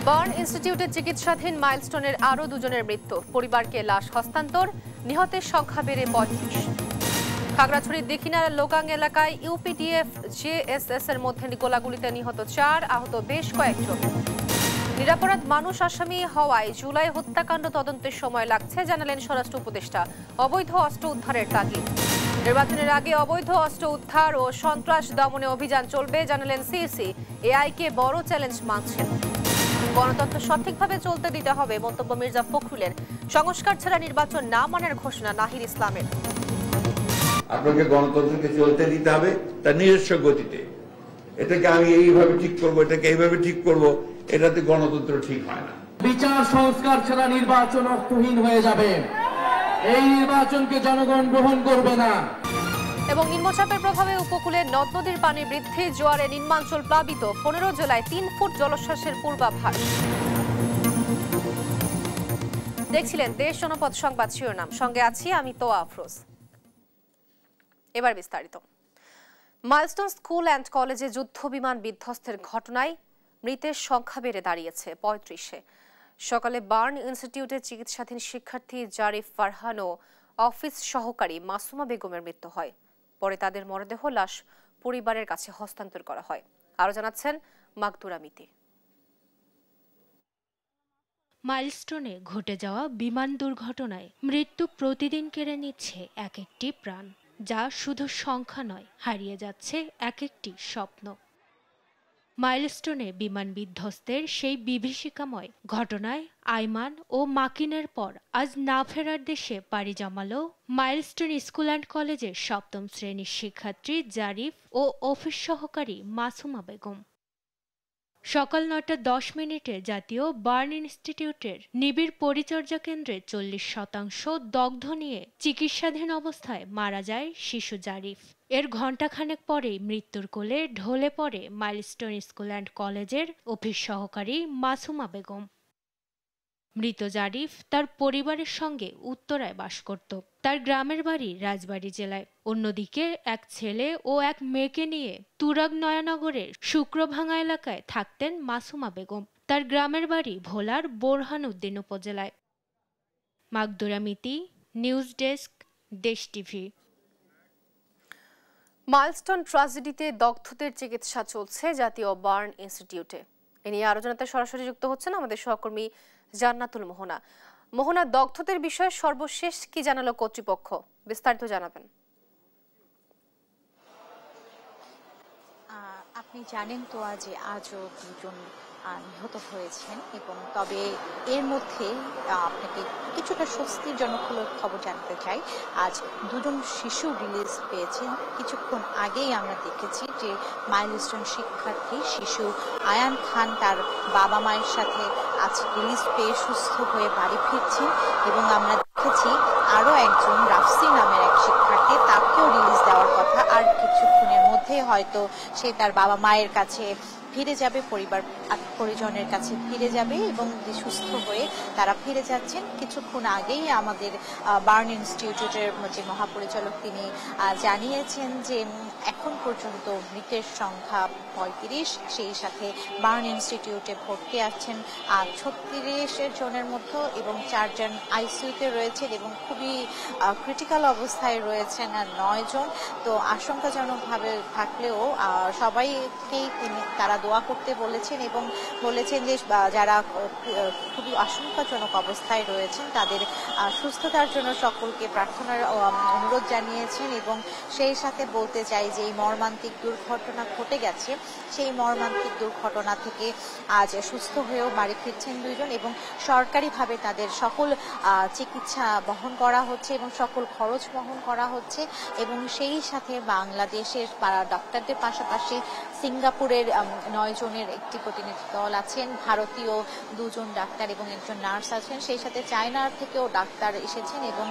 Burn ইনস্টিটিউটে চিকিৎসাধীন মাইলস্টোনের আরও দুজনের মৃত্যু। পরিবারকে লাশ হস্তান্তর, নিহতের সংখ্যা বেড়ে ৩৫। খাগড়াছড়ির দীঘিনালা লোকাং এলাকায় ইউপিডিএফ জেএসএস এর মধ্যে গোলাগুলিতে নিহত ৪, আহত বেশ কয়েকজন। নিরাপরাধ মানুষ আসামি হওয়ায় জুলাই হত্যাকাণ্ড তদন্তের সময় লাগছে, জানালেন স্বরাষ্ট্র উপদেষ্টা। অবৈধ অস্ত্র উদ্ধারের তাগিদ। নির্বাচনের আগে অবৈধ অস্ত্র উদ্ধার ও সন্ত্রাস দমনে অভিযান চলবে, জানালেন সিইসি। এআইকে বড় চ্যালেঞ্জ মানছেন। গণতন্ত্র সঠিকভাবে চলতে দিতে হবে, মন্তব্য মির্জা ফখরুলের। সংস্কার ছাড়া নির্বাচন না মানার ঘোষণা নাহির ইসলামের। আপনাকে গণতন্ত্রকে চলতে দিতে হবে তার নিজস্ব গতিতে। এটাকে আমি এইভাবে ঠিক করবো, এটাকে এইভাবে ঠিক করবো, এটাতে গণতন্ত্র ঠিক হয় না। বিচার সংস্কার ছাড়া নির্বাচন অর্থহীন হয়ে যাবে। এই নির্বাচনকে জনগণ গ্রহণ করবে না। এবং নিম্নচাপের প্রভাবে উপকূলে নদ নদীর পানি বৃদ্ধি, জোয়ারে নিম্নাঞ্চল প্লাবিত। 15 জেলায় 3 ফুট জলোচ্ছ্বাসের পূর্বাভাস। দেখছিলেন দেশ জনপদ সংবাদ শিরোনাম, সঙ্গে আছি আমি তোয়া আফরোজ। এবার বিস্তারিত। মাইলস্টোন স্কুল অ্যান্ড কলেজে যুদ্ধ বিমান বিধ্বস্তের ঘটনায় মৃতের সংখ্যা বেড়ে দাঁড়িয়েছে ৩৫-এ। সকালে বার্ন ইনস্টিটিউটে চিকিৎসাধীন শিক্ষার্থী জারিফ ফারহান ও অফিস সহকারী মাসুমা বেগমের মৃত্যু হয়। পরে তাদের মরদেহ লাশ পরিবারের কাছে হস্তান্তর করা হয়। আরও জানাচ্ছেন মাকদুরা মিতি। মাইলস্টোনে ঘটে যাওয়া বিমান দুর্ঘটনায় মৃত্যু প্রতিদিন কেড়ে নিচ্ছে এক একটি প্রাণ, যা শুধু সংখ্যা নয়, হারিয়ে যাচ্ছে এক একটি স্বপ্ন। মাইলস্টোনে বিমান বিধ্বস্তের সেই বিভীষিকাময় ঘটনায় আইমান ও মাকিনের পর আজ না ফেরার দেশে পাড়ি জমালো মাইলস্টোন স্কুল অ্যান্ড কলেজের 7ম শ্রেণীর শিক্ষার্থী জারিফ ও অফিস সহকারী মাসুমা বেগম। সকাল 9:10 জাতীয় বার্ন ইনস্টিটিউটের নিবিড় পরিচর্যা কেন্দ্রে 40% দগ্ধ নিয়ে চিকিৎসাধীন অবস্থায় মারা যায় শিশু জারিফ। এর ঘণ্টাখানেক পরেই মৃত্যুর কোলে ঢলে পড়ে মাইলস্টোন স্কুল অ্যান্ড কলেজের অফিস সহকারী মাসুমা বেগম। মৃত জারিফ তার পরিবারের সঙ্গে উত্তরায় বাস করত। তার গ্রামের বাড়ি রাজবাড়ী জেলায়। অন্যদিকে এক ছেলে ও এক মেয়েকে নিয়ে তুরাগ নয়ানগরের শুক্রভাঙা এলাকায় থাকতেন মাসুমা বেগম। তার গ্রামের বাড়ি ভোলার বোরহানউদ্দিন উপজেলায়। মাকদুরা মিতি, নিউজ ডেস্ক, দেশ টিভি। মাইলস্টোন ট্র্যাজেডিতে দগ্ধদের চিকিৎসা চলছে জাতীয় বার্ন ইনস্টিটিউটে। এ নিয়ে আরো জানাতে সরাসরি যুক্ত হচ্ছেন আমাদের সহকর্মী জান্নাতুল মোহনা। মোহনা, দগ্ধদের বিষয়ে সর্বশেষ কি জানালো কর্তৃপক্ষ? বিস্তারিত জানাবেন। আপনি জানেন তো যে আজও 2জন নিহত হয়েছেন, এবং তবে এর মধ্যে আপনাকে কিছুটা স্বস্তিজনক খবর জানাতে চাই। আজ 2জন শিশু রিলিজ পেয়েছেন। কিছুক্ষণ আগেই আমরা দেখেছি যে মাইলস্টোন শিক্ষার্থী শিশু আয়ান খান তার বাবা মায়ের সাথে আজ রিলিজ পেয়ে সুস্থ হয়ে বাড়ি ফিরছেন, এবং আমরা দেখেছি আরও একজন রাফসি নামের এক শিক্ষার্থী, তাকেও রিলিজ দেওয়ার কথা। আর কিছুক্ষণের মধ্যে হয়তো সে তার বাবা মায়ের কাছে ফিরে যাবে, পরিজনের কাছে ফিরে যাবে, এবং সুস্থ হয়ে তারা ফিরে যাচ্ছেন। কিছুক্ষণ আগেই আমাদের বার্ন ইনস্টিটিউটের যে মহাপরিচালক তিনি জানিয়েছেন যে এখন পর্যন্ত মৃতের সংখ্যা 35, সেই সাথে বার্ন ইনস্টিটিউটে ভর্তি আছেন 36 জনের মধ্যে, এবং 4 জন আইসিইউতে রয়েছেন, এবং খুবই ক্রিটিক্যাল অবস্থায় রয়েছেন 9 জন। তো আশঙ্কাজনকভাবে থাকলেও সবাইকেই তারা দোয়া করতে বলেছেন, এবং বলেছেন যে যারা খুবই আশঙ্কাজনক অবস্থায় রয়েছেন তাদের সুস্থতার জন্য সকলকে প্রার্থনার অনুরোধ জানিয়েছেন। এবং সেই সাথে বলতে চাই যে এই মর্মান্তিক দুর্ঘটনা ঘটে গেছে, সেই মর্মান্তিক দুর্ঘটনা থেকে আজ সুস্থ হয়েও বাড়ি ফিরছেন 2 জন, এবং সরকারিভাবে তাদের সকল চিকিৎসা বহন করা হচ্ছে এবং সকল খরচ বহন করা হচ্ছে। এবং সেই সাথে বাংলাদেশের ডাক্তারদের পাশাপাশি সিঙ্গাপুরের 9 জনের একটি প্রতিনিধি দল আছেন, ভারতীয় 2 জন ডাক্তার এবং 1 জন নার্স আছেন, সেই সাথে চায়নার থেকেও ডাক্তার এসেছেন, এবং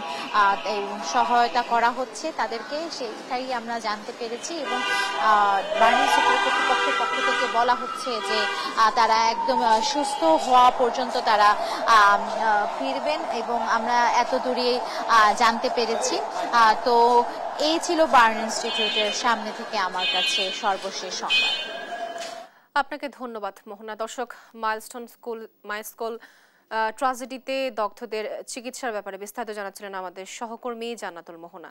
সহায়তা করা হচ্ছে তাদেরকে, সেটাই আমরা জানতে পেরেছি। এবং বার্ন ইনস্টিটিউট কর্তৃপক্ষের পক্ষ থেকে বলা হচ্ছে যে তারা একদম সুস্থ হওয়া পর্যন্ত তারা ফিরবেন, এবং আমরা এত দূরে জানতে পেরেছি। তো এই ছিল বার্ন ইনস্টিটিউটের সামনে থেকে আমার কাছে সর্বশেষ সংবাদ। আপনাকে ধন্যবাদ মোহনা। দর্শক, মাইলস্টোন ট্রাজেডিতে দগ্ধদের চিকিৎসার ব্যাপারে বিস্তারিত জানাচ্ছিলেন আমাদের সহকর্মী জান্নাতুল মোহনা।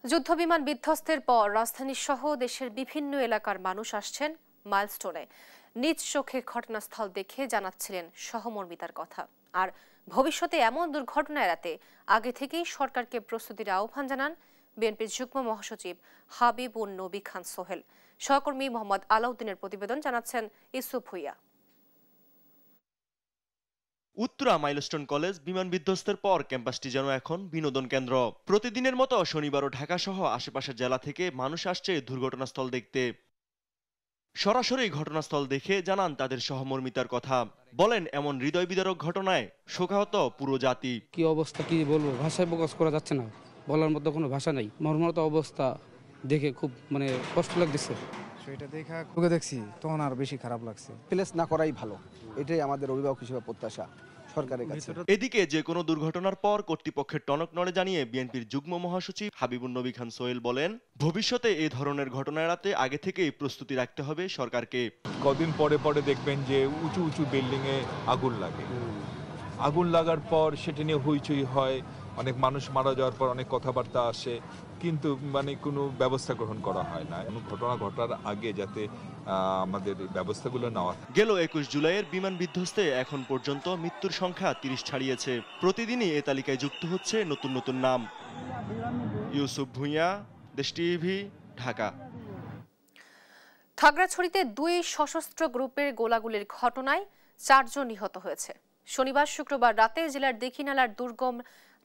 যুদ্ধবিমান বিধ্বস্তের পর রাজধানী সহ দেশের বিভিন্ন এলাকার মানুষ আসছেন মাইলস্টোনে। নিজ চোখে ঘটনাস্থল দেখে জানাচ্ছিলেন সহমর্মিতার কথা। আর ভবিষ্যতে এমন দুর্ঘটনা এড়াতে আগে থেকেই সরকারকে প্রস্তুতির আহ্বান জানান বিএনপির যুগ্ম মহাসচিব হাবিবুন নবী খান সোহেল। সহকর্মী মোহাম্মদ আলাউদ্দিনের প্রতিবেদন, জানাচ্ছেন ইউসুফ ভুইয়া। উত্তরা মাইলস্টোন কলেজ বিমান বিধ্বস্তের পর ক্যাম্পাসটি যেন এখন বিনোদন কেন্দ্র। প্রতিদিনের মতো শনিবারও ঢাকা সহ আশেপাশের জেলা থেকে মানুষ আসছে দুর্ঘটনাস্থল দেখতে। সরাসরি ঘটনাস্থল দেখে জানান তাদের সহমর্মিতার কথা। বলেন, এমন হৃদয় বিদারক ঘটনায় শোকাহত পুরো জাতি। কি অবস্থা, কি বলবো, ভাষায় প্রকাশ করা যাচ্ছে না, বলার মতো কোনো ভাষা নেই। মর্মাহত অবস্থা দেখে খুব কষ্ট লাগতেছে। সেটা দেখা তোকে দেখছি তখন আর বেশি খারাপ লাগছে। প্লেস না করাই ভালো, এটাই আমাদের অভিভাবক হিসেবে প্রত্যাশা সরকারের কাছে। এদিকে যে কোনো দুর্ঘটনার পর কর্তৃপক্ষের টনক নড়ে জানিয়ে বিএনপির যুগ্ম মহাসচিব হাবিবুন নবী খান সোহেল বলেন, ভবিষ্যতে এই ধরনের ঘটনা এড়াতে আগে থেকেই প্রস্তুতি রাখতে হবে সরকারকে। কদিন পরে পরে দেখবেন যে উঁচু উঁচু বিল্ডিং এ আগুন লাগে, আগুন লাগার পর সেটা নিয়ে হইচই হয়, অনেক মানুষ মারা যাওয়ার পর অনেক কথাবার্তা আসে, কিন্তু কোনো ব্যবস্থা গ্রহণ করা হয় না। এমন ঘটনা ঘটার আগে যাতে আমাদের ব্যবস্থাগুলো নেওয়া। গেল 21 জুলাইয়ের বিমান বিধ্বস্তে এখন পর্যন্ত মৃত্যুর সংখ্যা 30 ছাড়িয়েছে। প্রতিদিনই এ তালিকায় যুক্ত হচ্ছে নতুন নতুন নাম। ইউসুফ ভুইয়া, দেশ টিভি, ঢাকা। খাগড়াছড়িতে 2 সশস্ত্র গ্রুপের গোলাগুলির ঘটনায় 4 জন নিহত হয়েছে। শনিবার শুক্রবার রাতে জেলার দীঘিনালার দুর্গম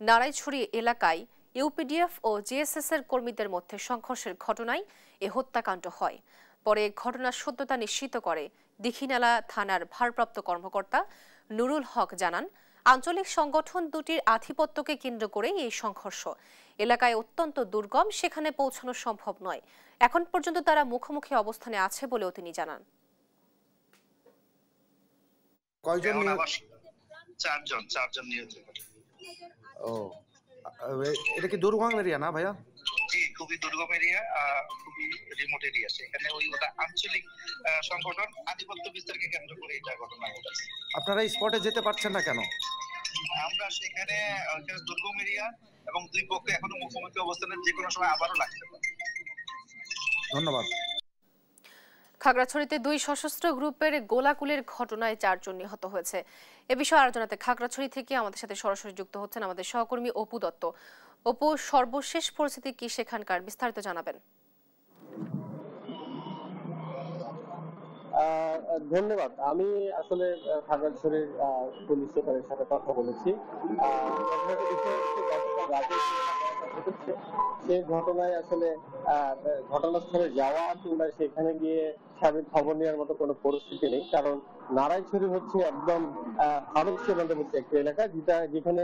নারায়ছড়ি এলাকায় ইউপিডিএফ ও জেএসএস এর কর্মীদের মধ্যে সংঘর্ষের ঘটনায় এ হত্যাকাণ্ড হয়। পরে ঘটনার সত্যতা নিশ্চিত করে দীঘিনালা থানার ভারপ্রাপ্ত কর্মকর্তা নুরুল হক জানান, আঞ্চলিক সংগঠন দুটির আধিপত্যকে কেন্দ্র করে এই সংঘর্ষ। এলাকায় অত্যন্ত দুর্গম, সেখানে পৌঁছানো সম্ভব নয়। এখন পর্যন্ত তারা মুখোমুখি অবস্থানে আছে বলেও তিনি জানান। কয়জন? 4 জন নিহত। ও, এটা কি দুর্গম এরিয়া না ভাইয়া? জি, খুবই দুর্গম এরিয়া, খুবই রিমোট এরিয়া। সেখানে ওটা আঞ্চলিক সংগঠন আধিপত্য বিস্তারকে কেন্দ্র করে এটা ঘটনা ঘটেছে। আপনারা এই স্পটে যেতে পারছেন না কেন? আমরা সেখানে দুর্গম এরিয়া এবং দুই পক্ষ এখনো মুখোমুখি অবস্থানে, যে কোনো সময় আবারও লাগতে পারে। ধন্যবাদ। খাগড়াছড়িতে 2 সশস্ত্র গ্রুপের গোলাগুলির ঘটনায় 4 জন নিহত হয়েছে। এ বিষয়ে আলোচনাতে খাগড়াছড়ি থেকে আমাদের সাথে সরাসরি যুক্ত হচ্ছেন আমাদের সহকর্মী অপু দত্ত। অপু, সর্বশেষ পরিস্থিতি কি সেখানকার, বিস্তারিত জানাবেন। ধন্যবাদ। আমি আসলে খাগড়াছড়ির পুলিশ সুপারের সাথে কথা বলেছি। সেই ঘটনায় আসলে ঘটনাস্থলে যাওয়া কিংবা সেখানে গিয়ে স্বাভাবিক খবর নেওয়ার মতো কোনো পরিস্থিতি নেই, কারণ নারায়ণছড়ি হচ্ছে একদম ভারত সীমান্তবর্তী একটি এলাকা, যেখানে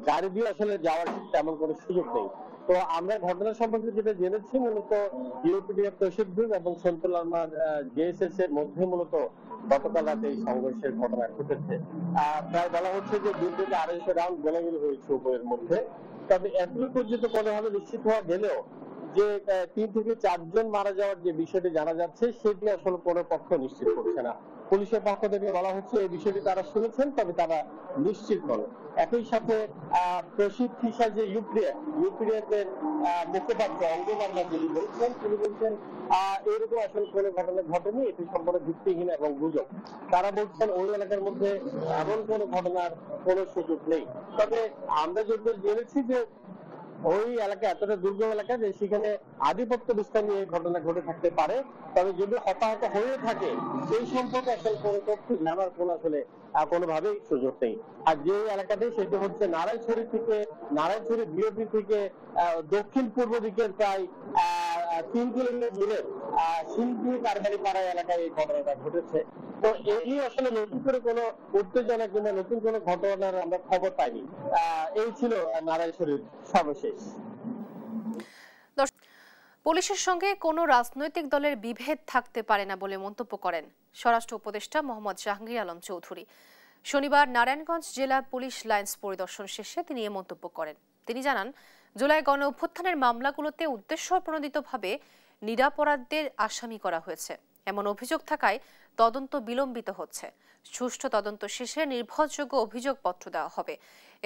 গাড়ি দিয়ে আসলে যাওয়ার তেমন কোনো সুযোগ নেই। তো আমরা ঘটনা সম্পর্কে যেটা জেনেছি, মূলত ইউপিডিএফ তৌহিদ গ্রুপ এবং সন্তুল আহমদ জেএসএস এর মধ্যে মূলত গতকাল রাতে এই সংঘর্ষের ঘটনা ঘটেছে। প্রায় বলা হচ্ছে যে 2 থেকে 250 রাউন্ড গোলাগুলি হয়েছে উভয়ের মধ্যে। তবে এতটুকু পর্যন্ত কোনোভাবে নিশ্চিত হওয়া গেলেও যে 3 থেকে 4 জন মারা যাওয়ার যে বিষয়টি জানা যাচ্ছে, সেটি আসলে কোনো পক্ষ নিশ্চিত করছে না। পুলিশের পক্ষ থেকে বলা হচ্ছে এই বিষয়টি তারা শুনেছেন, তবে তারা নিশ্চিত নয়। একই সাথে প্রসিদ্ধ হিসাবে যে ইউপিডিএফ এর মুখপাত্র অঙ্গমান্না যিনি বলছেন, তিনি বলছেন এরকম আসলে কোনো ঘটনা ঘটেনি, এটি সম্পূর্ণ ভিত্তিহীন এবং গুজব। তারা বলছেন ওই এলাকার মধ্যে এমন কোনো ঘটনার কোনো সুযোগ নেই। তবে আমরা যতদূর জেনেছি যে ওই এলাকা এতটা দুর্গম এলাকা যে সেখানে আধিপত্য বিস্তার নিয়ে ঘটনা ঘটে থাকতে পারে। তবে যদি হতাহত হয়ে থাকে, সেই সম্পর্কে আসলে কোনো তথ্য জানার কোনোভাবেই সুযোগ নেই। আর যে এলাকাতে, সেটি হচ্ছে নারায়ণছড়ি বিওপি থেকে দক্ষিণ পূর্ব দিকের প্রায় 3 কিলোমিটার দূরে শিল্পী কারবারি পাড়া এলাকায় এই ঘটনাটা ঘটেছে। তো এই আসলে নতুন করে কোনো উত্তেজনা কিংবা নতুন কোনো ঘটনার আমরা খবর পাইনি। এই ছিল নারায়ণছড়ির সর্বশেষ। পুলিশের সঙ্গে কোনো রাজনৈতিক দলের বিভেদ থাকতে পারে না বলে মন্তব্য করেন স্বরাষ্ট্র উপদেষ্টা মোহাম্মদ জাহাঙ্গীর আলম চৌধুরী। শনিবার নারায়ণগঞ্জ জেলা পুলিশ লাইন্স পরিদর্শন শেষে তিনি এ মন্তব্য করেন। তিনি জানান, জুলাই গণ অভ্যুত্থানের মামলাগুলোতে উদ্দেশ্য প্রণোদিতভাবে নিরাপরাধদের আসামি করা হয়েছে। এমন অভিযোগ থাকায় তদন্ত বিলম্বিত হচ্ছে। সুষ্ঠু তদন্ত শেষে নির্ভরযোগ্য অভিযোগপত্র দেওয়া হবে।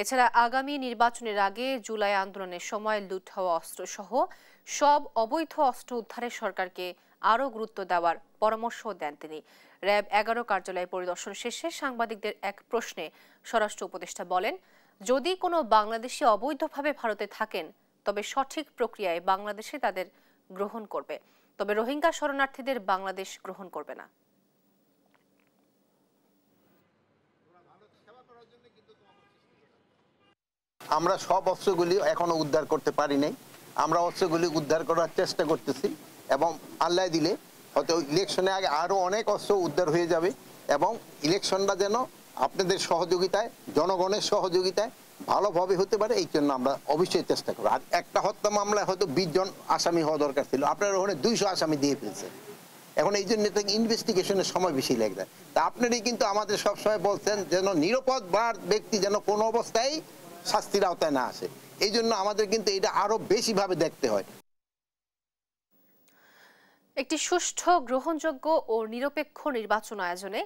এছাড়া আগামী নির্বাচনের আগে জুলাই আন্দোলনের সময় লুট হওয়া অস্ত্রসহ সব অবৈধ অস্ত্র উদ্ধারে সরকারকে আরও গুরুত্ব দেওয়ার পরামর্শ দেন তিনি। র্যাব 11 কার্যালয় পরিদর্শন শেষে সাংবাদিকদের এক প্রশ্নে স্বরাষ্ট্র উপদেষ্টা বলেন, যদি কোনো বাংলাদেশি অবৈধভাবে ভারতে থাকেন তবে সঠিক প্রক্রিয়ায় বাংলাদেশে তাদের গ্রহণ করবে, তবে রোহিঙ্গা শরণার্থীদের বাংলাদেশ গ্রহণ করবে না। আমরা সব অস্ত্রগুলি এখনো উদ্ধার করতে পারি নাই। আমরা অস্ত্রগুলি উদ্ধার করার চেষ্টা করতেছি এবং আল্লাহ দিলে হয়তো ইলেকশনের আগে আরো অনেক অস্ত্র উদ্ধার হয়ে যাবে এবং ইলেকশনটা যেন আপনাদের সহযোগিতায়, জনগণের সহযোগিতায় ভালোভাবে হতে পারে, এই জন্য আমরা অবশ্যই চেষ্টা করব। আর একটা হত্যা মামলায় হয়তো 20 জন আসামি হওয়া দরকার ছিল, আপনারা ওখানে 200 আসামি দিয়ে ফেলছেন। এখন এই জন্য ইনভেস্টিগেশনের সময় বেশি লেগে যায়। তা আপনারাই কিন্তু আমাদের সবসময় বলছেন যেন নিরাপদ ব্যক্তি যেন কোনো অবস্থায় শাস্তির আওতায় না আসে। এই জন্য আমাদের কিন্তু এটা আরো বেশি ভাবে দেখতে হয়। একটি সুষ্ঠু, গ্রহণযোগ্য ও নিরপেক্ষ নির্বাচন আয়োজনে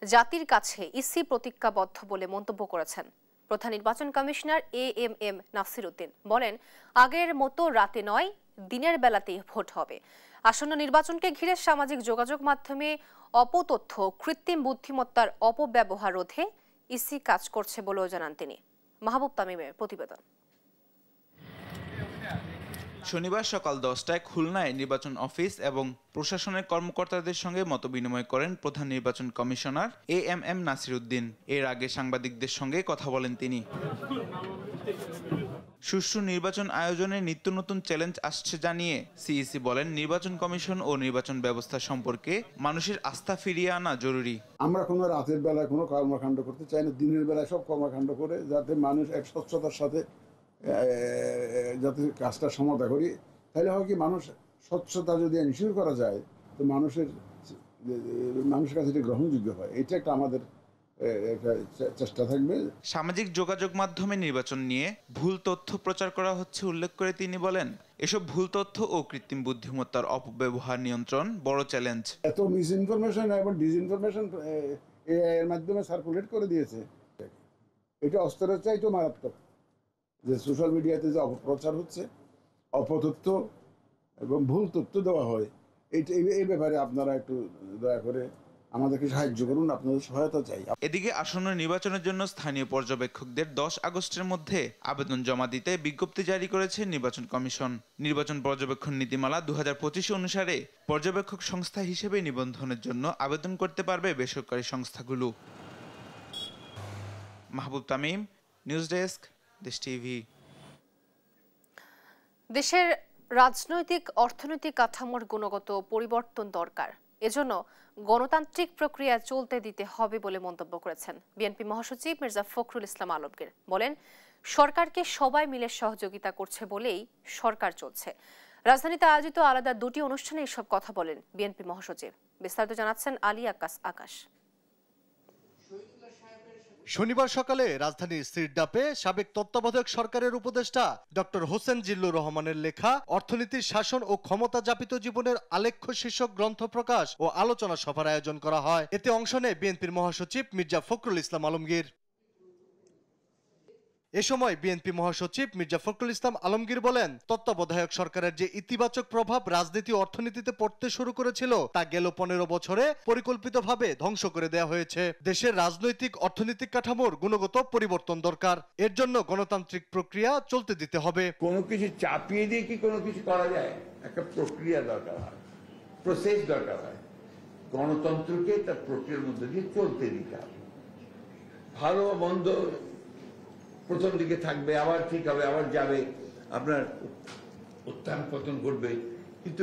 জাতির কাছে ইসি প্রতিজ্ঞাবদ্ধ বলে মন্তব্য করেছেন প্রধান নির্বাচন কমিশনার AMM নাসির উদ্দিন। বলেন, আগের মতো রাতে নয়, দিনের বেলাতেই ভোট হবে। আসন্ন নির্বাচনকে ঘিরে সামাজিক যোগাযোগ মাধ্যমে অপতথ্য, কৃত্রিম বুদ্ধিমত্তার অপব্যবহার রোধে ইসি কাজ করছে বলেও জানান তিনি। মাহবুব তামিমের প্রতিবেদন। শনিবার সকাল 10টায় খুলনায় নির্বাচন অফিস এবং প্রশাসনের কর্মকর্তাদের সঙ্গে মতবিনিময় করেন প্রধান নির্বাচন কমিশনার AMM নাসির উদ্দিন। এর আগে সাংবাদিকদের সঙ্গে কথা বলেন তিনি। সুষ্ঠু নির্বাচন আয়োজনে নিত্য নতুন চ্যালেঞ্জ আসছে জানিয়ে সিইসি বলেন, নির্বাচন কমিশন ও নির্বাচন ব্যবস্থা সম্পর্কে মানুষের আস্থা ফিরিয়ে আনা জরুরি। আমরা কোনো রাতের বেলায় কোনো কর্মকাণ্ড করতে চাই না, দিনের বেলায় সব কর্মকাণ্ড করে যাতে মানুষ এক স্বচ্ছতার সাথে যাতে কাজটা সমাধা করি। তাহলে হয় কি, মানুষ স্বচ্ছতা যদি এনশিওর করা যায় তো মানুষের কাছে এটা গ্রহণযোগ্য হয়। এটা একটা আমাদের চেষ্টা থাকবে। সামাজিক যোগাযোগ মাধ্যমে নির্বাচন নিয়ে ভুল তথ্য প্রচার করা হচ্ছে উল্লেখ করে তিনি বলেন, এসব ভুল তথ্য ও কৃত্রিম বুদ্ধিমত্তার অপব্যবহার নিয়ন্ত্রণ বড় চ্যালেঞ্জ। এত মিসইনফরমেশন এবং ডিসইনফরমেশন এর মাধ্যমে সার্কুলেট করে দিয়েছে, এটা অস্ত্রের চাইতো মারাত্মক। যে সোশ্যাল মিডিয়াতে যে অপপ্রচার হচ্ছে, অপতথ্য এবং ভুল তথ্য দেওয়া হয়, এই ব্যাপারে আপনারা একটু দয়া করে আমাদেরকে সাহায্য করুন, আপনাদের সহায়তা চাই। এদিকে আসন্ন নির্বাচনের জন্য স্থানীয় পর্যবেক্ষকদের 10 আগস্টের মধ্যে আবেদন জমা দিতে বিজ্ঞপ্তি জারি করেছে নির্বাচন কমিশন। নির্বাচন পর্যবেক্ষণ নীতিমালা 2025 অনুসারে পর্যবেক্ষক সংস্থা হিসেবে নিবন্ধনের জন্য আবেদন করতে পারবে বেসরকারি সংস্থাগুলো। মাহবুব তামিম, নিউজ ডেস্ক, দেশ টিভি। দেশের রাজনৈতিক অর্থনৈতিক কাঠামোর গুণগত পরিবর্তন দরকার, এজন্য গণতান্ত্রিক প্রক্রিয়া চলতে দিতে হবে বলে মন্তব্য করেছেন বিএনপি মহাসচিব মির্জা ফখরুল ইসলাম আলমগীর। বলেন, সরকারকে সবাই মিলে সহযোগিতা করছে বলেই সরকার চলছে। রাজধানীতে আয়োজিত আলাদা 2টি অনুষ্ঠানে এসব কথা বলেন বিএনপি মহাসচিব। বিস্তারিত জানাচ্ছেন আলী আকাশ। শনিবার সকালে রাজধানীর সিরডাপে সাবেক তত্ত্বাবধায়ক সরকারের উপদেষ্টা ডক্টর হোসেন জিল্লুর রহমানের লেখা অর্থনীতির শাসন ও ক্ষমতা যাপিত জীবনের আলেখ্য শীর্ষক গ্রন্থ প্রকাশ ও আলোচনা সভার আয়োজন করা হয়। এতে অংশ নেয় বিএনপির মহাসচিব মির্জা ফখরুল ইসলাম আলমগীর। এ সময় বিএনপি মহাসচিব মির্জা ফখরুল ইসলাম আলমগীর বলেন, তত্ত্বাবধায়ক সরকারের যে ইতিবাচক প্রভাব রাজনীতি অর্থনীতিতে পড়তে শুরু করেছিল তা গেল 15 বছরে পরিকল্পিতভাবে ধ্বংস করে দেওয়া হয়েছে। দেশের রাজনৈতিক অর্থনৈতিক কাঠামোর গুণগত পরিবর্তন দরকার, এর জন্য গণতান্ত্রিক প্রক্রিয়া চলতে দিতে হবে। কোনো কিছু চাপিয়ে দিয়ে কি কোনো কিছু করা যায়? একটা প্রক্রিয়া দরকার হয়, প্রসেস দরকার হয়। গণতন্ত্রকে তার প্রক্রিয়ার মধ্যে দিয়ে চলতে দিতে হবে। ভালো মন্দ প্রথম দিকে থাকবে, আবার ঠিক হবে, আবার যাবে, আপনার উত্থান পতন ঘটবে, কিন্তু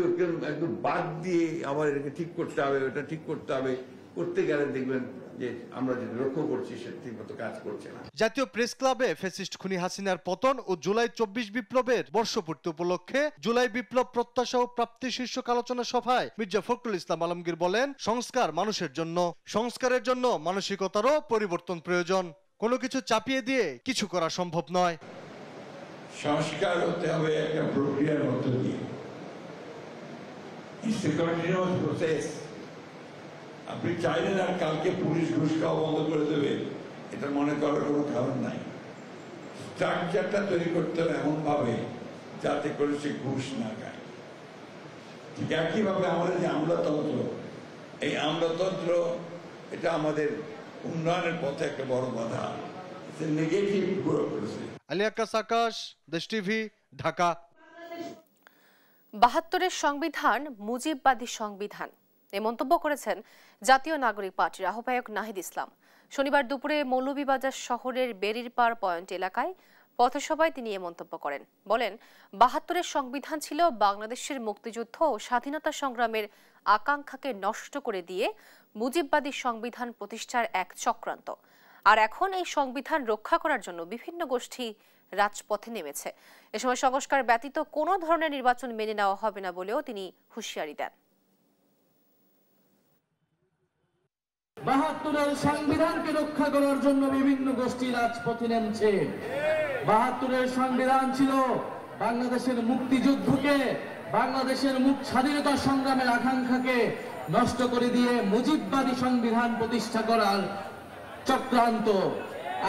একদম বাদ দিয়ে আবার এটাকে ঠিক করতে হবে, ওটা ঠিক করতে হবে, করতে গেলে দেখবেন যে আমরা যেটা লক্ষ্য করছি সেটা ঠিক মতো কাজ করছে না। জাতীয় প্রেস ক্লাবে ফ্যাসিস্ট খুনি হাসিনার পতন ও জুলাই 24 বিপ্লবের বর্ষপূর্তি উপলক্ষে জুলাই বিপ্লব প্রত্যাশা ও প্রাপ্তি শীর্ষক আলোচনা সভায় মির্জা ফখরুল ইসলাম আলমগীর বলেন, সংস্কার মানুষের জন্য, সংস্কারের জন্য মানসিকতারও পরিবর্তন প্রয়োজন। কোনো কিছু চাপিয়ে দিয়ে কিছু করা সম্ভব নয়। সংস্কার হতে হবে একটা প্রক্রিয়ার মধ্য দিয়ে। আপনি চাইলেন আর কালকে পুলিশ ঘুষ খাওয়া বন্ধ করে দেবে, এটা মনে করার কোনো কারণ নাই। স্ট্রাকচারটা তৈরি করতে হবে এমন ভাবে যাতে করে সে ঘুষ না খায়। ঠিক একইভাবে আমাদের যে আমলাতন্ত্র, এই আমলাতন্ত্র এটা আমাদের উন্নয়নের পথে একটা বড় বাধা, নেগেটিভ গ্রো করেছে। আলী আক্কাস আকাশ, দেশ টিভি, ঢাকা। ৭২-এর সংবিধান মুজিববাদী সংবিধান, এ মন্তব্য করেছেন জাতীয় নাগরিক পার্টির আহ্বায়ক নাহিদ ইসলাম। শনিবার দুপুরে মৌলভীবাজার শহরের বেরিরপাড় পয়েন্ট এলাকায় পথসভায় তিনি এ মন্তব্য করেন। বলেন, ৭২-এর সংবিধান ছিল বাংলাদেশের মুক্তিযুদ্ধ ও স্বাধীনতা সংগ্রামের আকাঙ্ক্ষাকে নষ্ট করে দিয়ে মুজিববাদী সংবিধান প্রতিষ্ঠার এক চক্রান্ত। আর এখন এই সংবিধান রক্ষা করার জন্য বিভিন্ন গোষ্ঠী রাজপথে নেমেছে। এ সময় সংস্কার ব্যতীত কোনো ধরনের নির্বাচন মেনে নেওয়া হবে না বলেও তিনি হুঁশিয়ারি দেন। ৭২-এর সংবিধানকে রক্ষা করার জন্য বিভিন্ন গোষ্ঠী রাজপথে নেমেছে। ৭২-এর সংবিধান ছিল বাংলাদেশের মুক্তিযুদ্ধকে, বাংলাদেশের স্বাধীনতা সংগ্রামের আকাঙ্ক্ষাকে নষ্ট করে দিয়ে মুজিববাদী সংবিধান প্রতিষ্ঠা করার চক্রান্ত।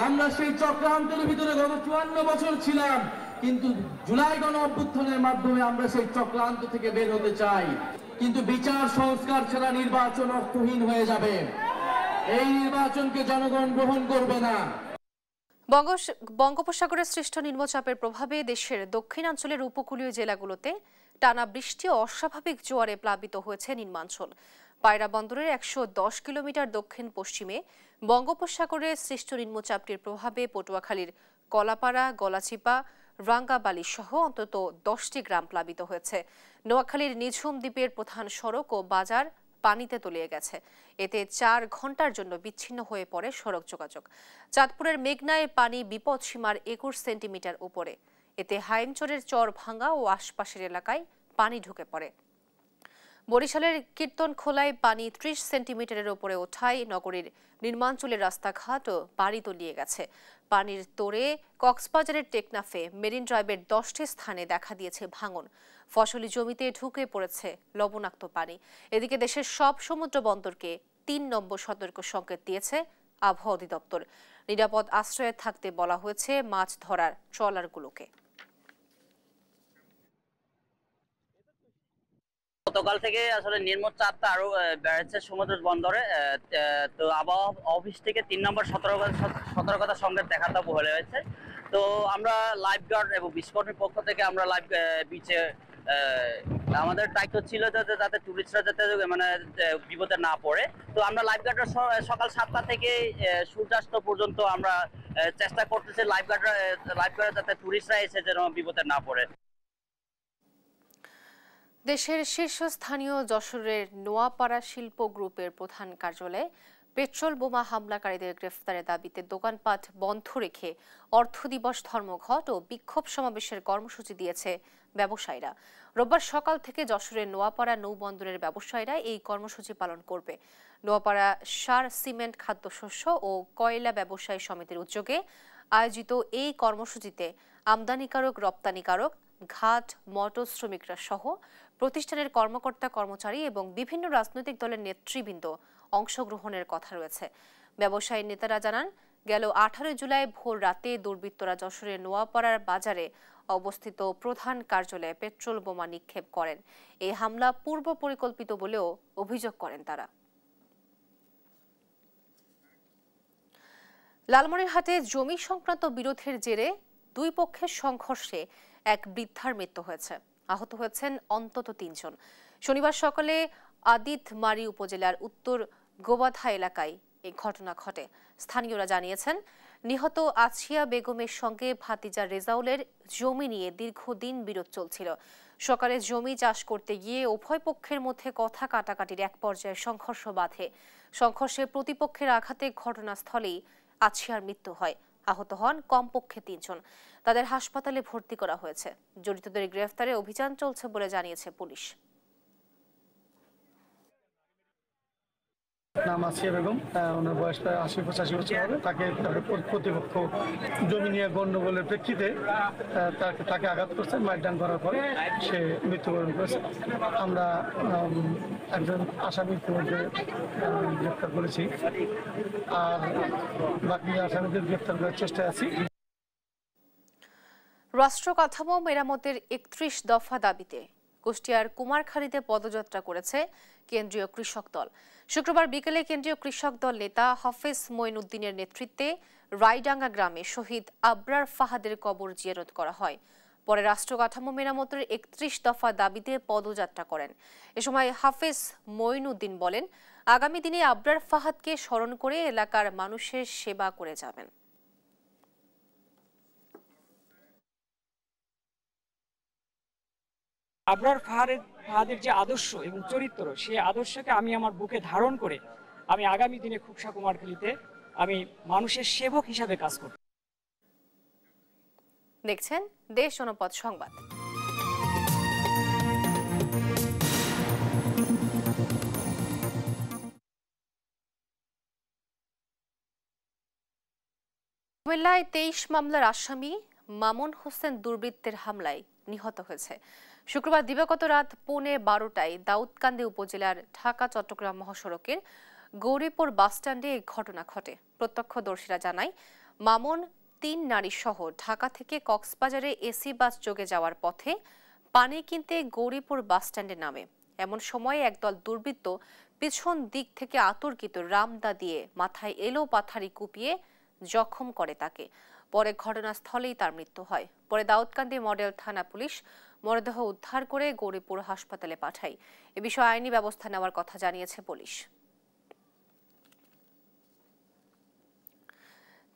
আমরা সেই চক্রান্তের ভিতরে গত ৫৪ বছর ছিলাম, কিন্তু জুলাই গণ অভ্যুত্থানের মাধ্যমে আমরা সেই চক্রান্ত থেকে বের হতে চাই। কিন্তু বিচার সংস্কার ছাড়া নির্বাচন অর্থহীন হয়ে যাবে। এই নির্বাচনকে জনগণ গ্রহণ করবে না। বঙ্গোপসাগরের সৃষ্ট নিম্নচাপের প্রভাবে দেশের দক্ষিণাঞ্চলের উপকূলীয় জেলাগুলোতে টানা বৃষ্টি ও অস্বাভাবিক জোয়ারে প্লাবিত হয়েছে নিম্নাঞ্চল। পায়রা বন্দরের ১১০ কিলোমিটার দক্ষিণ পশ্চিমে বঙ্গোপসাগরে সৃষ্ট নিম্নচাপটির প্রভাবে পটুয়াখালীর কলাপাড়া, গলাচিপা, রাঙ্গাবালি সহ অন্তত ১০টি গ্রাম প্লাবিত হয়েছে। নোয়াখালীর নিঝুম দ্বীপের প্রধান সড়ক ও বাজার পানিতে তলিয়ে গেছে। এতে ৪ ঘন্টার জন্য বিচ্ছিন্ন হয়ে পড়ে সড়ক যোগাযোগ। চাঁদপুরের মেঘনায় পানি বিপদসীমার ২১ সেন্টিমিটার উপরে। এতে হাইমচরের চর ভাঙ্গা ও আশপাশের এলাকায় পানি ঢুকে পড়ে। বরিশালের কীর্তনখোলায় পানি ৩০ সেন্টিমিটারের উপরে ওঠায় নগরীর নির্মাঞ্চলের রাস্তাঘাট ও বাড়ি তলিয়ে গেছে। পানির তোড়ে কক্সবাজারের টেকনাফে মেরিন ড্রাইভের ১০টি স্থানে দেখা দিয়েছে ভাঙন। ফসলি জমিতে ঢুকে পড়েছে লবণাক্ত পানি। এদিকে দেশের সব সমুদ্র বন্দরকে ৩ নম্বর সতর্ক সংকেত দিয়েছে আবহাওয়া অধিদপ্তর। নিরাপদ আশ্রয়ে থাকতে বলা হয়েছে মাছ ধরার ট্রলারগুলোকে। গতকাল থেকে আসলে নিম্নচাপটা আরো বেড়েছে সমুদ্র বন্দরে। তো আবহাওয়া অফিস থেকে ৩ নম্বর সতর্কতা সংকেত দেখাতে বলা হয়েছে। তো আমরা লাইফ গার্ড এবং বিস্কর্ণের পক্ষ থেকে আমরা লাইফ বিচে আমাদের দায়িত্ব ছিল যাতে টুরিস্টরা যাতে মানে বিপদে না পড়ে। তো আমরা লাইফ গার্ডরা সকাল ৭টা থেকে সূর্যাস্ত পর্যন্ত আমরা চেষ্টা করতেছি লাইফ গার্ডরা যাতে টুরিস্টরা এসে যেন বিপদে না পড়ে। দেশের শীর্ষস্থানীয় যশোরের নোয়াপাড়া শিল্প গ্রুপের প্রধান কার্যালয়ে পেট্রোল বোমা হামলাকারীদের গ্রেফতারের দাবিতে দোকানপাট বন্ধ রেখে অর্থ দিবস ধর্মঘট ও বিক্ষোভ সমাবেশের কর্মসূচি দিয়েছে ব্যবসায়ীরা। রোববার সকাল থেকে যশোরের নোয়াপাড়া নৌবন্দরের ব্যবসায়ীরা এই কর্মসূচি পালন করবে। নোয়াপাড়া সার, সিমেন্ট, খাদ্যশস্য ও কয়লা ব্যবসায়ী সমিতির উদ্যোগে আয়োজিত এই কর্মসূচিতে আমদানিকারক, রপ্তানিকারক, ঘাট, মোটর শ্রমিকরা সহ প্রতিষ্ঠানের কর্মকর্তা, কর্মচারী এবং বিভিন্ন রাজনৈতিক দলের নেতৃবৃন্দ অংশগ্রহণের কথা রয়েছে। ব্যবসায়ী নেতারা জানান, গেল 18 জুলাই ভোর রাতে দুর্বৃত্তরা যশোরের নোয়াপাড়ার বাজারে অবস্থিত প্রধান কার্যালয়ে পেট্রোল বোমা নিক্ষেপ করেন। এই হামলা পূর্ব পরিকল্পিত বলেও অভিযোগ করেন তারা। লালমনিরহাটে জমি সংক্রান্ত বিরোধের জেরে দুই পক্ষের সংঘর্ষে এক বৃদ্ধার মৃত্যু হয়েছে। আহত হয়েছেন অন্তত ৩ জন। শনিবার সকালে আদিতমারি উপজেলার উত্তর গোবাধা এলাকায় এই ঘটনা ঘটে। স্থানীয়রা জানিয়েছেন, নিহত আছিয়া বেগমের সঙ্গে ভাতিজা রেজাউলের জমি নিয়ে দীর্ঘদিন বিরোধ চলছিল। সকালে জমি চাষ করতে গিয়ে উভয় পক্ষের মধ্যে কথা কাটাকাটির এক পর্যায়ে সংঘর্ষ বাধে। সংঘর্ষে প্রতিপক্ষের আঘাতে ঘটনাস্থলেই আছিয়ার মৃত্যু হয়। আহত হন কমপক্ষে ৩ জন। তাদের হাসপাতালে ভর্তি করা হয়েছে। জড়িতদের গ্রেফতারে অভিযান চলছে বলে জানিয়েছে পুলিশ। নাম আসিয়া বেগম, ওনার বয়স প্রায় 80-85 বছর হবে। তাকে প্রতিপক্ষ জমি নিয়ে গণ্ডগোলের প্রেক্ষিতে তাকে আঘাত করছে, মারধর করার পরে সে মৃত্যুবরণ করেছে। আমরা একজন আসামি ইতিমধ্যে গ্রেপ্তার করেছি, আর বাকি আসামিদের গ্রেপ্তার করার চেষ্টায় আছি। রাষ্ট্র কাঠামো মেরামতের 31 দফা দাবিতে কুষ্টিয়ার কুমারখালীতে পদযাত্রা করেছে কেন্দ্রীয় কৃষক দল। শুক্রবার বিকেলে কেন্দ্রীয় কৃষক দল নেতা হাফেজ মঈনুদ্দিনের নেতৃত্বে রায়ডাঙ্গা গ্রামে শহীদ আবরার ফাহাদের কবর জিয়ারত করা হয়। পরে রাষ্ট্র কাঠামো মেরামতের 31 দফা দাবিতে পদযাত্রা করেন। এ সময় হাফেজ মঈনুদ্দিন বলেন, আগামী দিনে আবরার ফাহাদকে স্মরণ করে এলাকার মানুষের সেবা করে যাবেন। আবরার ফাহাদের যে আদর্শ এবং চরিত্র, সেই আদর্শকে আমি আমার বুকে ধারণ করে আমি আগামী দিনে খুকসা কুমারখালীতে আমি মানুষের সেবক হিসাবে কাজ করব। দেখছেন দেশ জনপদ সংবাদ। কুমিল্লায় 23 মামলার আসামি মামুন হোসেন দুর্বৃত্তের হামলায় নিহত হয়েছে। শুক্রবার দিবাগত রাত 12:15টায় দাউদকান্দি উপজেলার ঢাকা চট্টগ্রাম মহাসড়কের গৌরীপুর বাসস্ট্যান্ডে এই ঘটনা ঘটে। প্রত্যক্ষদর্শীরা জানায়, মামুন 3 নারী সহ ঢাকা থেকে কক্সবাজারে এসি বাস যোগে যাওয়ার পথে পানি কিনতে গৌরীপুর বাসস্ট্যান্ডে নামে। এমন সময় একদল দুর্বৃত্ত পিছন দিক থেকে আতর্কিত রামদা দিয়ে মাথায় এলো পাথারি কুপিয়ে জখম করে তাকে। পরে ঘটনাস্থলেই তার মৃত্যু হয়। পরে দাউদকান্দি মডেল থানা পুলিশ মরদেহ উদ্ধার করে গৌরীপুর হাসপাতালে পাঠায়। এ বিষয়ে আইনি ব্যবস্থা নেওয়ার কথা জানিয়েছে পুলিশ।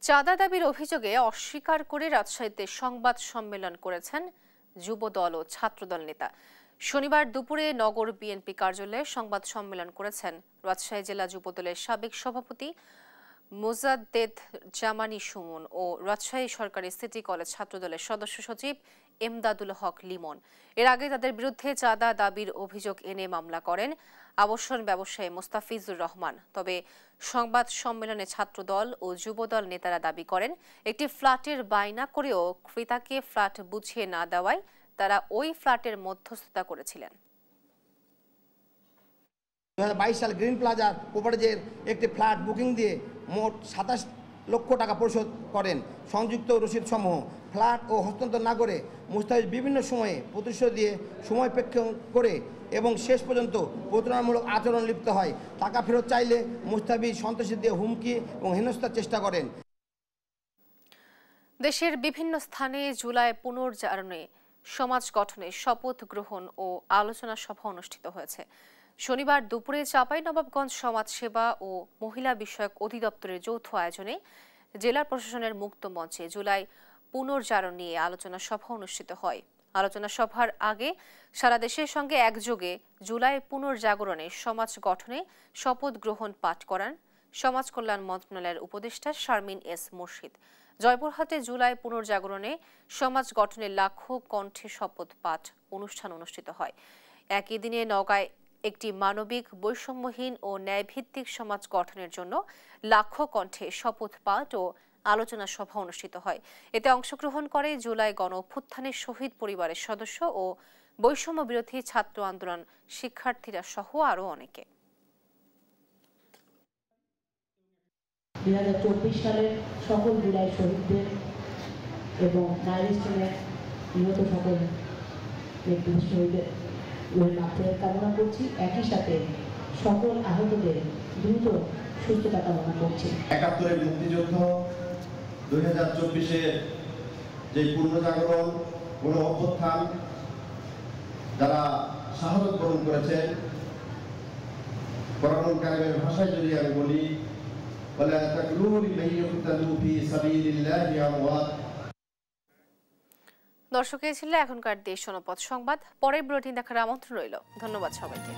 চাঁদা দাবির অভিযোগে অস্বীকার করে রাজশাহীতে সংবাদ সম্মেলন করেছেন যুবদল ও ছাত্রদল নেতা। শনিবার দুপুরে নগর বিএনপি কার্যালয়ে সংবাদ সম্মেলন করেছেন রাজশাহী জেলা যুবদলের সাবেক সভাপতি মোজাদ্দেদ জামানি সুমন ও রাজশাহী সরকারি সিটি কলেজ ছাত্রদলের সদস্য সচিব এমদাদুল হক লিমন। এর আগে তাদের বিরুদ্ধে চাঁদা দাবির অভিযোগ এনে মামলা করেন আবাসন ব্যবসায়ী মোস্তাফিজুর রহমান। তবে সংবাদ সম্মেলনে ছাত্রদল ও যুবদল নেতারা দাবি করেন, একটি ফ্ল্যাটের বায়না করেও ক্রেতাকে ফ্ল্যাট বুঝিয়ে না দেওয়ায় তারা ওই ফ্ল্যাটের মধ্যস্থতা করেছিলেন। 2022 সাল গ্রিন প্লাজার প্রপার্টিজের একটি ফ্ল্যাট বুকিং দিয়ে মোট 27 লক্ষ টাকা পরিশোধ করেন সংযুক্ত রসিদ সমূহ। ফ্ল্যাট ও হস্তান্তর না করে মুস্তাফিজ বিভিন্ন সময়ে প্রতিশ্রুতি দিয়ে সময় প্রেক্ষণ করে এবং শেষ পর্যন্ত প্রতারণামূলক আচরণ লিপ্ত হয়। টাকা ফেরত চাইলে মুস্তাফিজ সন্ত্রাসী দিয়ে হুমকি এবং হেনস্থার চেষ্টা করেন। দেশের বিভিন্ন স্থানে জুলাই পুনর্জাগরণে সমাজ গঠনে শপথ গ্রহণ ও আলোচনা সভা অনুষ্ঠিত হয়েছে। শনিবার দুপুরে চাঁপাইনবাবগঞ্জ সমাজ সেবা ও মহিলা বিষয়ক অধিদপ্তরের যৌথ আয়োজনে জেলা প্রশাসনের মুক্ত মঞ্চে জুলাই পুনর্জাগরণ নিয়ে আলোচনা সভা অনুষ্ঠিত হয়। আলোচনা সভার আগে সারা দেশের সঙ্গে একযোগে জুলাই পুনর্জাগরণে সমাজ গঠনে শপথ গ্রহণ পাঠ করান সমাজ কল্যাণ মন্ত্রণালয়ের উপদেষ্টা শারমিন এস মুর্শিদ। জয়পুরহাটে জুলাই পুনর্জাগরণে সমাজ গঠনে লাখো কণ্ঠে শপথ পাঠ অনুষ্ঠান অনুষ্ঠিত হয়। একই দিনে নওগাঁয় একটি মানবিক, বৈষম্যহীন ও ন্যায়ভিত্তিক সমাজ গঠনের জন্য লাখো কণ্ঠে শপথ পাঠ ও আলোচনা সভা অনুষ্ঠিত হয়। এতে অংশগ্রহণ করে জুলাই গণ অভ্যুত্থানের শহীদ পরিবারের সদস্য ও বৈষম্য বিরোধী ছাত্র আন্দোলন শিক্ষার্থীরা সহ আরও অনেকে। 2024 সালের সকল জুলাই শহীদদের এবং মাইলস্টোনের নিহত সকল শহীদদের মাত্রায় কামনা করছি। একই সাথে সকল আহতদের দ্রুত সুস্থতা কামনা করছি। 71-এর মুক্তিযুদ্ধ, 2024-এর যে পুনর্জাগরণ, গণ অভ্যুত্থান, যারা শাহাদত বরণ করেছেন, কোরআনুল কারীমের ভাষায় যদি আমি বলি, ওয়ালা তাকলু লিমান ইয়াকতালু ফি সাবিলিল্লাহি আমওয়াত। দর্শক, এই ছিল এখনকার দেশ জনপদ সংবাদ। পরের বুলেটিন দেখার আমন্ত্রণ রইল। ধন্যবাদ সবাইকে।